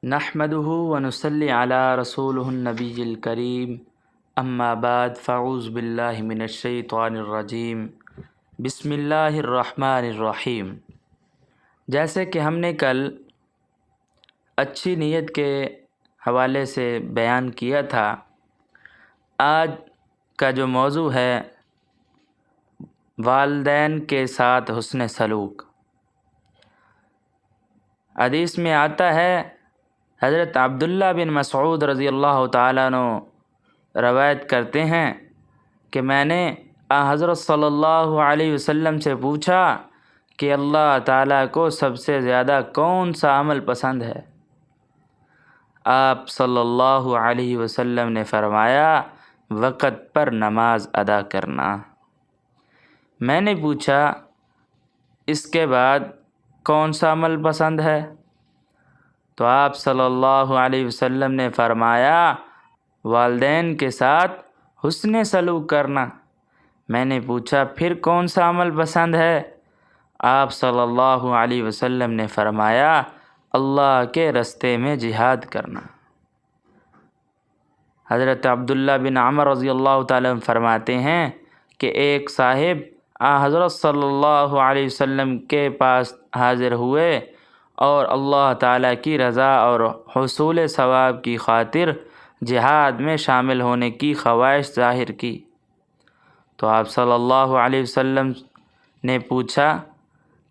نحمده ونصلي على رسوله النبي الكريم اما بعد فاعوذ باللہ من الشیطان الرجیم بسم اللہ الرحمن الرحیم۔ جیسے کہ ہم نے کل اچھی نیت کے حوالے سے بیان کیا تھا، آج کا جو موضوع ہے والدین کے ساتھ حسن سلوک۔ حدیث میں آتا ہے، حضرت عبداللہ بن مسعود رضی اللہ تعالیٰ عنہ روایت کرتے ہیں کہ میں نے حضرت صلی اللہ علیہ وسلم سے پوچھا کہ اللہ تعالیٰ کو سب سے زیادہ کون سا عمل پسند ہے؟ آپ صلی اللہ علیہ وسلم نے فرمایا، وقت پر نماز ادا کرنا۔ میں نے پوچھا، اس کے بعد کون سا عمل پسند ہے؟ تو آپ صلی اللہ علیہ وسلم نے فرمایا، والدین کے ساتھ حسن سلوک کرنا۔ میں نے پوچھا، پھر کون سا عمل پسند ہے؟ آپ صلی اللہ علیہ وسلم نے فرمایا، اللہ کے رستے میں جہاد کرنا۔ حضرت عبداللہ بن عمر رضی اللہ تعالیٰ عنہ فرماتے ہیں کہ ایک صاحب حضرت صلی اللہ علیہ وسلم کے پاس حاضر ہوئے اور اللہ تعالیٰ کی رضا اور حصول ثواب کی خاطر جہاد میں شامل ہونے کی خواہش ظاہر کی۔ تو آپ صلی اللہ علیہ وسلم نے پوچھا،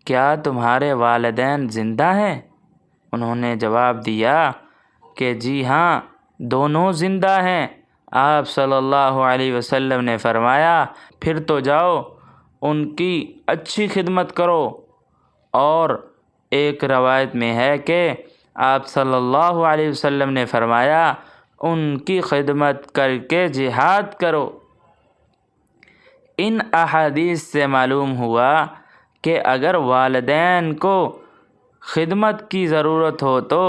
کیا تمہارے والدین زندہ ہیں؟ انہوں نے جواب دیا کہ جی ہاں، دونوں زندہ ہیں۔ آپ صلی اللہ علیہ وسلم نے فرمایا، پھر تو جاؤ ان کی اچھی خدمت کرو۔ اور ایک روایت میں ہے کہ آپ صلی اللہ علیہ وسلم نے فرمایا، ان کی خدمت کر کے جہاد کرو۔ ان احادیث سے معلوم ہوا کہ اگر والدین کو خدمت کی ضرورت ہو تو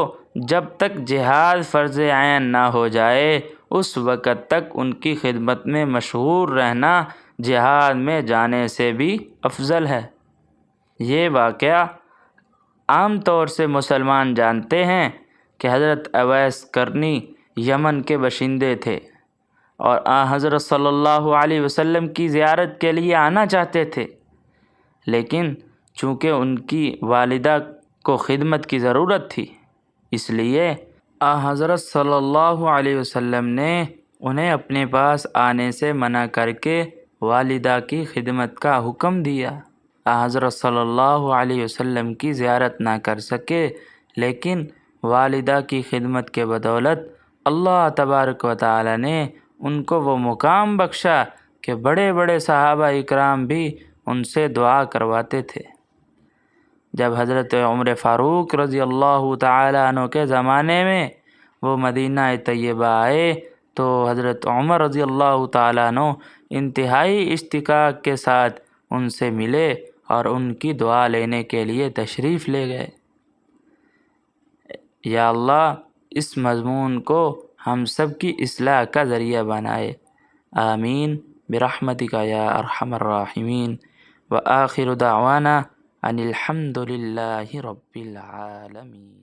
جب تک جہاد فرض عین نہ ہو جائے اس وقت تک ان کی خدمت میں مشغول رہنا جہاد میں جانے سے بھی افضل ہے۔ یہ واقعہ عام طور سے مسلمان جانتے ہیں کہ حضرت اویس کرنی یمن کے باشندے تھے اور حضرت صلی اللہ علیہ وسلم کی زیارت کے لیے آنا چاہتے تھے، لیکن چونکہ ان کی والدہ کو خدمت کی ضرورت تھی، اس لیے حضرت صلی اللہ علیہ وسلم نے انہیں اپنے پاس آنے سے منع کر کے والدہ کی خدمت کا حکم دیا۔ حضرت صلی اللہ علیہ وسلم کی زیارت نہ کر سکے، لیکن والدہ کی خدمت کے بدولت اللہ تبارک و تعالی نے ان کو وہ مقام بخشا کہ بڑے بڑے صحابہ اکرام بھی ان سے دعا کرواتے تھے۔ جب حضرت عمر فاروق رضی اللہ تعالی عنہ کے زمانے میں وہ مدینہ طیبہ آئے تو حضرت عمر رضی اللہ تعالی عنہ انتہائی اشتیاق کے ساتھ ان سے ملے اور ان کی دعا لینے کے لیے تشریف لے گئے۔ یا اللہ اس مضمون کو ہم سب کی اصلاح کا ذریعہ بنائے، آمین برحمتک یا ارحم الراحمین۔ وآخر دعوانا ان الحمد للہ رب العالمین۔